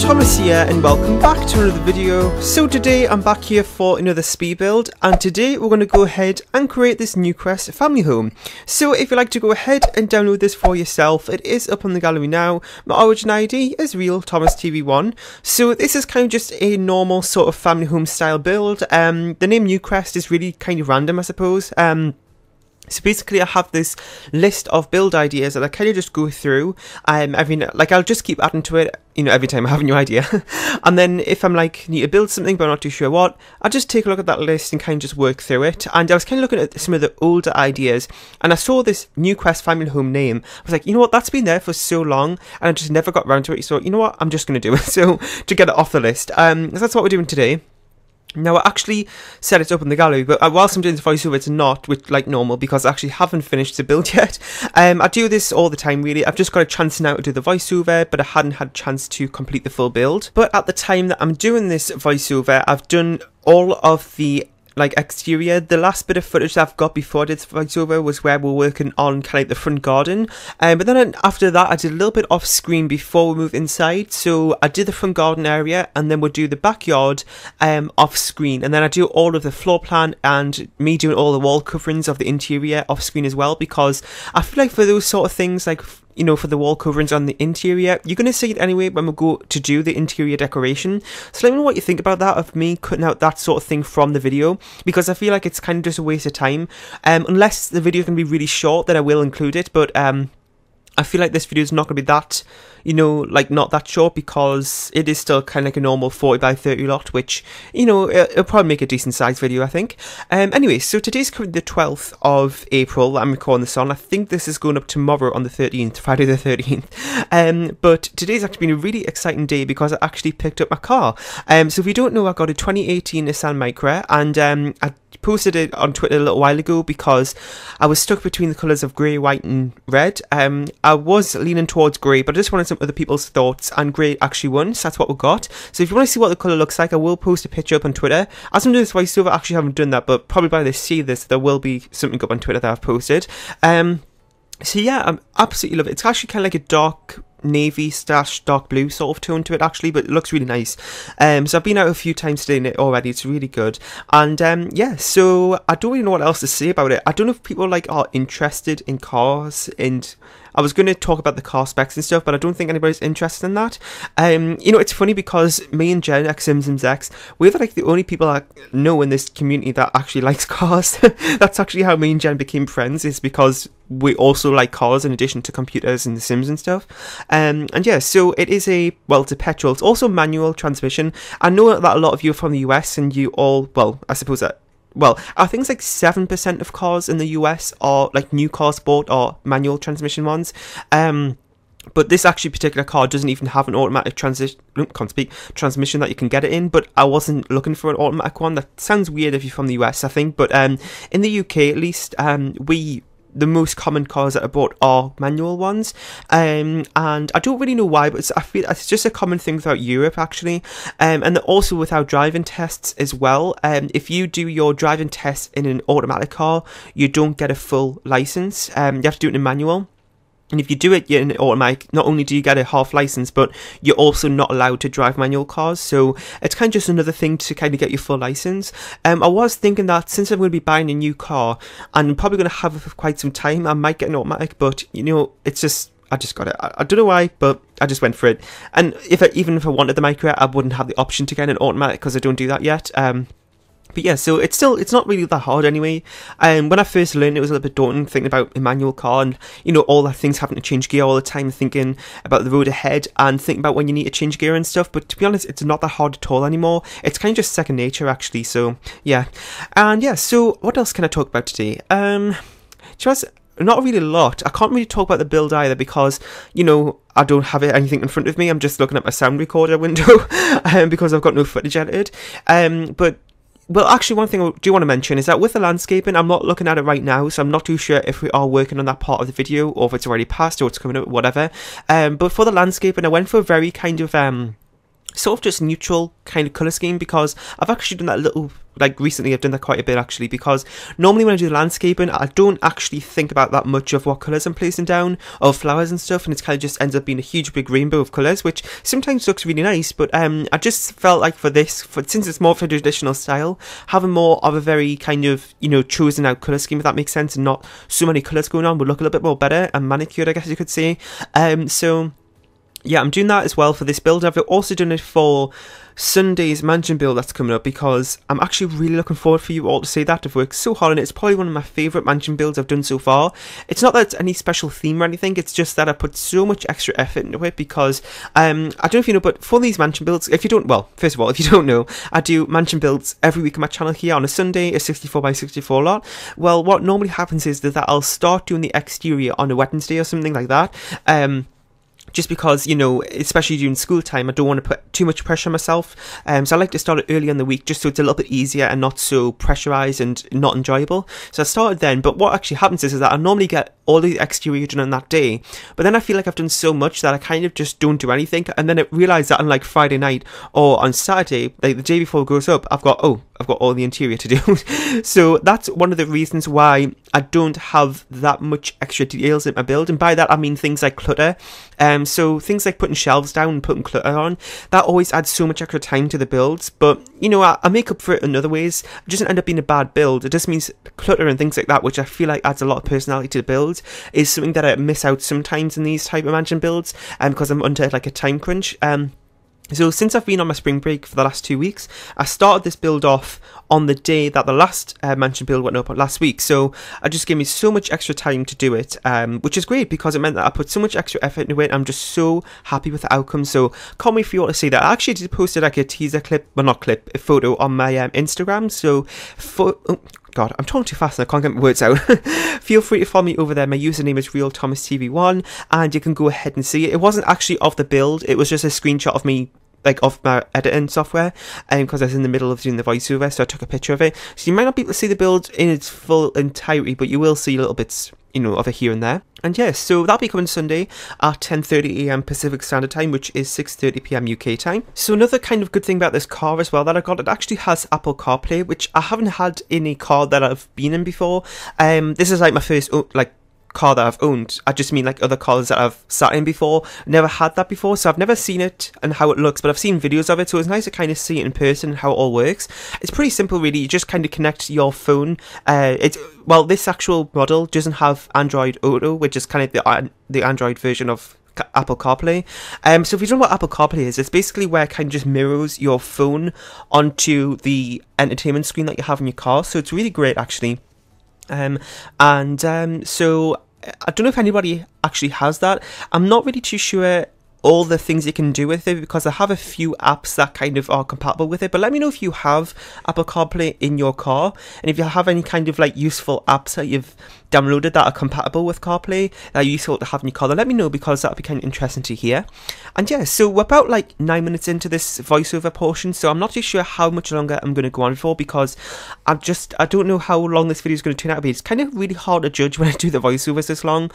Thomas here and welcome back to another video. So today I'm back here for another speed build, and today we're going to go ahead and create this Newcrest family home. So if you'd like to go ahead and download this for yourself, it is up on the gallery now. My origin ID is real Thomas TV1. So this is kind of just a normal sort of family home style build. The name Newcrest is really kind of random, I suppose. So basically I have this list of build ideas that I kind of just go through, I'll just keep adding to it, every time I have a new idea. And then if I'm like, need to build something but I'm not too sure what, I'll just take a look at that list and kind of just work through it. And I was kind of looking at some of the older ideas, and I saw this Newcrest family home name. I was like, you know what, that's been there for so long, and I just never got around to it. So you know what, I'm just going to do it. So to get it off the list, so that's what we're doing today. Now, I actually set it up in the gallery, but whilst I'm doing the voiceover, it's not like normal because I actually haven't finished the build yet. I do this all the time, really. I've just got a chance now to do the voiceover, but I hadn't had a chance to complete the full build. But at the time that I'm doing this voiceover, I've done all of the exterior. The last bit of footage that I've got before I did the voiceover was where we're working on kind of the front garden, but then after that I did a little bit off screen before we moved inside. So I did the front garden area, and then we'll do the backyard off screen, and then I do all of the floor plan and me doing all the wall coverings of the interior off screen as well, because I feel like for those sort of things, like for the wall coverings on the interior, you're going to see it anyway when we go to do the interior decoration. So let me know what you think about that, of me cutting out that sort of thing from the video, because I feel like it's kind of just a waste of time. Unless the video can be really short, then I will include it, but I feel like this video is not going to be that, not that short, because it is still kind of like a normal 40 by 30 lot, which, it'll probably make a decent sized video, I think. Anyway, so today's currently the 12th of April that I'm recording this on. I think this is going up tomorrow on the 13th, Friday the 13th. But today's actually been a really exciting day because I actually picked up my car. So if you don't know, I got a 2018 Nissan Micra, and I posted it on Twitter a little while ago because I was stuck between the colours of grey, white and red. I was leaning towards grey, but I just wanted some other people's thoughts, and grey actually won, so that's what we got. So if you want to see what the colour looks like, I will post a picture up on Twitter. As I'm doing this voiceover, I actually haven't done that, but probably by the see this, there will be something up on Twitter that I've posted. So yeah, I absolutely love it. It's actually kind of like a dark navy / dark blue sort of tone to it actually, but it looks really nice. So I've been out a few times today in it already. It's really good. And yeah, so I don't really know what else to say about it. I don't know if people are interested in cars, and I was going to talk about the car specs and stuff, but I don't think anybody's interested in that. It's funny because me and Jen, XMZX, we're the only people I know in this community that actually likes cars. That's actually how me and Jen became friends, is because we also like cars in addition to computers and The Sims and stuff. And yeah, so it is it's a petrol. It's also manual transmission. I know that a lot of you are from the US, and you all, I suppose that, I think it's 7% of cars in the US are new cars bought are manual transmission ones. But this actually particular car doesn't even have an automatic transmission that you can get it in, but I wasn't looking for an automatic one. That sounds weird if you're from the US, I think, but in the UK at least, the most common cars that are bought are manual ones, and I don't really know why, but I feel it's just a common thing throughout Europe actually, and also with our driving tests as well. If you do your driving test in an automatic car, you don't get a full license. You have to do it in manual. And if you do it in automatic, not only do you get a half license, but you're also not allowed to drive manual cars. So it's kind of just another thing to kind of get your full license. I was thinking that since I'm going to be buying a new car, and I'm probably going to have it for quite some time, I might get an automatic, but it's just, I just got it. I don't know why, but I just went for it. And even if I wanted the Micra, I wouldn't have the option to get an automatic because I don't do that yet. But yeah, so it's not really that hard anyway. When I first learned, it was a little bit daunting thinking about a manual car, and all the things having to change gear all the time, thinking about the road ahead and thinking about when you need to change gear and stuff. But to be honest, it's not that hard at all anymore. It's kind of just second nature actually. So yeah, and yeah, so what else can I talk about today? Just not really a lot. I can't really talk about the build either because, I don't have anything in front of me. I'm just looking at my sound recorder window because I've got no footage edited. Well, actually, one thing I do want to mention is that with the landscaping, I'm not looking at it right now, so I'm not too sure if we are working on that part of the video, or if it's already passed, or it's coming up, whatever. But for the landscaping, I went for a very kind of sort of just neutral kind of colour scheme, because I've actually done that a little, like recently I've done that quite a bit actually, because normally when I do landscaping I don't actually think about that much of what colours I'm placing down, or flowers and stuff, and it kind of just ends up being a huge big rainbow of colours, which sometimes looks really nice, but I just felt like for this, since it's more of a traditional style, having more of a very kind of, you know, chosen out colour scheme, if that makes sense, and not so many colours going on, would look a little bit more better and manicured, I guess you could say. So yeah, I'm doing that as well for this build. I've also done it for Sunday's mansion build that's coming up, because I'm actually really looking forward for you all to see that. I've worked so hard on it. It's probably one of my favourite mansion builds I've done so far. It's not that it's any special theme or anything, it's just that I put so much extra effort into it, because I don't know if you know, but for these mansion builds, if you don't, well, first of all, if you don't know, I do mansion builds every week on my channel here on a Sunday, a 64x64 lot. Well, what normally happens is that I'll start doing the exterior on a Wednesday or something like that. Just because, you know, especially during school time, I don't want to put too much pressure on myself. So I like to start it early in the week, just so it's a little bit easier and not so pressurised and not enjoyable. So I started then, but what actually happens is that I normally get all the exterior done on that day, but then I feel like I've done so much that I kind of just don't do anything, and then I realise that on like Friday night or on Saturday, like the day before it goes up, I've got all the interior to do. So that's one of the reasons why I don't have that much extra details in my build, and by that I mean things like clutter. So things like putting shelves down and putting clutter on, that always adds so much extra time to the builds, but you know, I make up for it in other ways. It doesn't end up being a bad build, it just means clutter and things like that, which I feel like adds a lot of personality to the build, is something that I miss out sometimes in these type of mansion builds, because I'm under like a time crunch. So since I've been on my spring break for the last 2 weeks, I started this build off on the day that the last mansion build went up last week. So it just gave me so much extra time to do it, which is great, because it meant that I put so much extra effort into it. I'm just so happy with the outcome. So can't wait for you all to see that. I actually did post like a teaser clip, well not clip, a photo on my Instagram. So God, I'm talking too fast and I can't get my words out. Feel free to follow me over there. My username is RealThomasTV1, and you can go ahead and see it. It wasn't actually of the build, it was just a screenshot of me, like off my editing software, because I was in the middle of doing the voiceover, so I took a picture of it. So you might not be able to see the build in its full entirety, but you will see little bits, you know, of it here and there. And yes, so that'll be coming Sunday at 10:30 AM Pacific Standard Time, which is 6:30 PM UK time. So another kind of good thing about this car as well that I got, it actually has Apple CarPlay, which I haven't had in a car that I've been in before. This is like my first car that I've owned. I just mean like other cars that I've sat in before. Never had that before, so I've never seen it and how it looks, but I've seen videos of it, so it's nice to kind of see it in person and how it all works. It's pretty simple really. You just kind of connect your phone. Well, this actual model doesn't have Android Auto, which is kind of the Android version of Apple CarPlay. So if you don't know what Apple CarPlay is, it's basically where it kind of just mirrors your phone onto the entertainment screen that you have in your car. So it's really great actually. So I don't know if anybody actually has that. I'm not really too sure all the things you can do with it, because I have a few apps that kind of are compatible with it, but let me know if you have Apple CarPlay in your car, and if you have any kind of like useful apps that you've downloaded that are compatible with CarPlay that are useful to have in your car, then let me know, because that would be kind of interesting to hear. And yeah, so we're about like 9 minutes into this voiceover portion, so I'm not too sure how much longer I'm going to go on for, because I don't know how long this video is going to turn out to be. It's kind of really hard to judge when I do the voiceovers this long.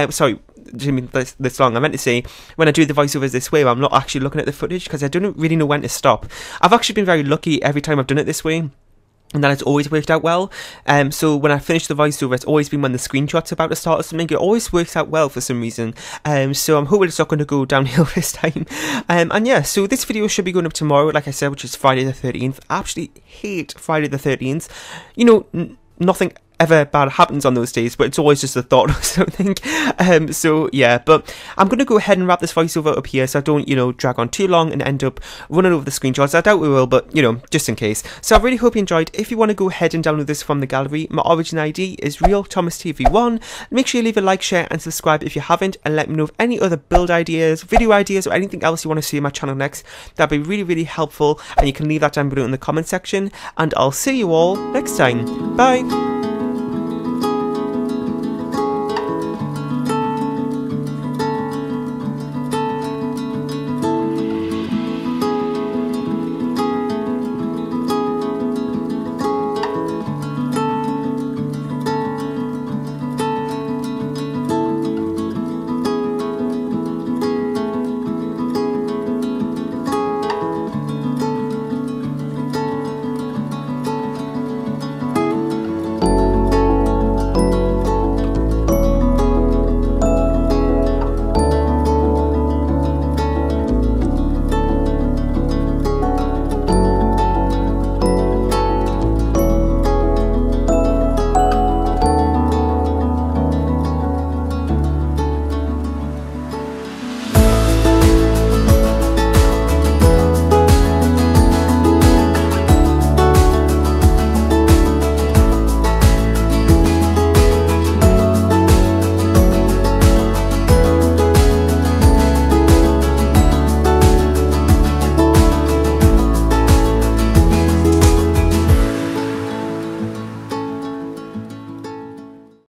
Sorry, I mean this long. I meant to say when I do the voiceovers this way, I'm not actually looking at the footage, because I don't really know when to stop. I've actually been very lucky every time I've done it this way, and that it's always worked out well. So when I finish the voiceover, it's always been when the screenshot's about to start or something. It always works out well for some reason. So I'm hoping it's not going to go downhill this time. And yeah, so this video should be going up tomorrow, like I said, which is Friday the 13th. I absolutely hate Friday the 13th. You know, nothing ever bad happens on those days, but it's always just a thought or something. So yeah, but I'm going to go ahead and wrap this voiceover up here, so I don't, you know, drag on too long and end up running over the screenshots. I doubt we will, but you know, just in case. So I really hope you enjoyed. If you want to go ahead and download this from the gallery, my origin ID is RealThomasTV1. Make sure you leave a like, share and subscribe if you haven't, and let me know of any other build ideas, video ideas, or anything else you want to see on my channel next. That'd be really, really helpful, and you can leave that down below in the comment section, and I'll see you all next time. Bye!